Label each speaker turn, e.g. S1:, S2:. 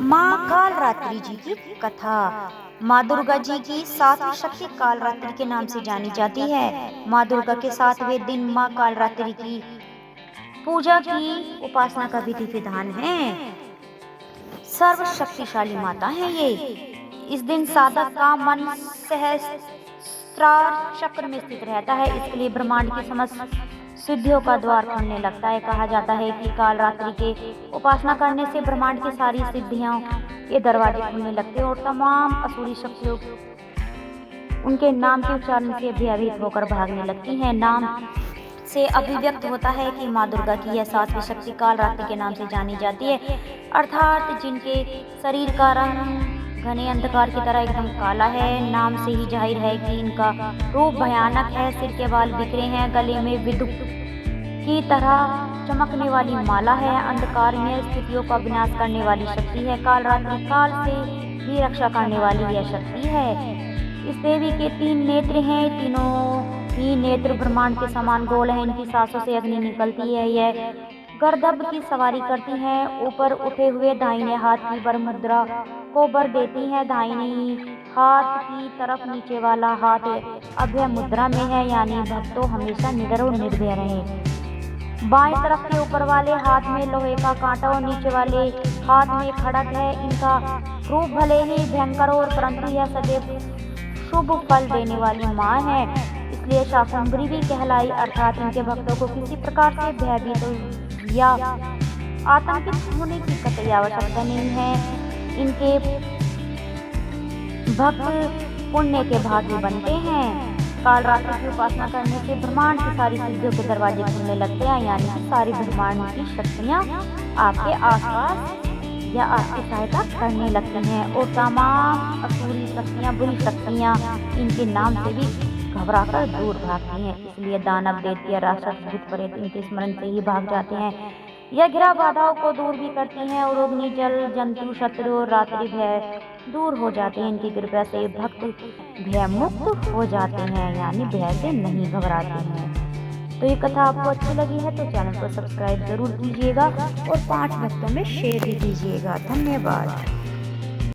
S1: माँ कालरात्रि जी की कथा। माँ दुर्गा जी की सातवीं शक्ति कालरात्रि के नाम से जानी जाती है। माँ दुर्गा के 7वें दिन माँ कालरात्रि की पूजा की उपासना का विधि विधान है। सर्व शक्तिशाली माता है ये। इस दिन साधक का मन सहस्त्रार चक्र में स्थित रहता है, इसके लिए ब्रह्मांड की समस्त सिद्धियों का द्वार खुलने लगता है। कहा जाता है कि कालरात्रि के उपासना करने से ब्रह्मांड की सारी सिद्धियों के दरवाजे खुलने लगते हैं और तमाम असुरी शक्तियों उनके नाम के उच्चारण से भयभीत होकर भागने लगती हैं। नाम से अभिव्यक्त होता है कि माँ दुर्गा की यह सातवीं शक्ति कालरात्रि के नाम से जानी जाती है, अर्थात जिनके शरीर का रंग घने अंधकार की तरह एकदम काला है। नाम से ही जाहिर है कि इनका रूप भयानक है। सिर के बाल बिखरे हैं, गले में विद्युत की तरह चमकने वाली माला है। अंधकार में स्थितियों का विनाश करने वाली शक्ति है। कालरात्रि काल से भी रक्षा करने वाली यह शक्ति है। इस देवी के 3 नेत्र हैं, तीनों ही नेत्र ब्रह्मांड के समान गोल हैं। इनकी सांसों से अग्नि निकलती है। यह गर्दभ की सवारी करती हैं। ऊपर उठे हुए दाहिने हाथ की वर मुद्रा को वर देती हैं। दाहिने हाथ की तरफ नीचे वाला हाथ अभय मुद्रा में है, यानी भक्तों हमेशा निडर और निर्भय रहें। बाएं तरफ के ऊपर वाले हाथ में लोहे का कांटा और नीचे वाले हाथ में खड़ग है। इनका रूप भले ही भयंकर और परंतु यह सदैव शुभ फल देने वाली माँ है, इसलिए शाकंभरी भी कहलाई, अर्थात इनके भक्तों को किसी प्रकार से भयभीत या आतंकित होने की कतई आवश्यकता नहीं है। इनके भक्त पुण्य के भागी बनते हैं। कालरात्रि की उपासना करने से ब्रह्मांड की सारी सिद्धियों के दरवाजे खुलने लगते हैं, यानी सारी ब्रह्मांड की शक्तियाँ आपके आसपास या आपकी सहायता करने लगती हैं और तमाम असुरी शक्तियाँ, बुरी शक्तियाँ इनके नाम से भी घबराकर दूर भागती हैं। इसलिए दानव, दैत्य, राक्षस, भूत प्रेत इनके स्मरण से ही भाग जाते हैं। यह घिरा बाधाओं को दूर भी करती हैं और अग्नि, जल, जंतु, शत्रु और रात्रि भय दूर हो जाते हैं। इनकी कृपा से भक्त भय मुक्त हो जाते हैं, यानी भय से नहीं घबराते हैं। तो ये कथा आपको अच्छी लगी है तो चैनल को सब्सक्राइब जरूर कीजिएगा और 5 भक्तों में शेयर भी कीजिएगा। धन्यवाद।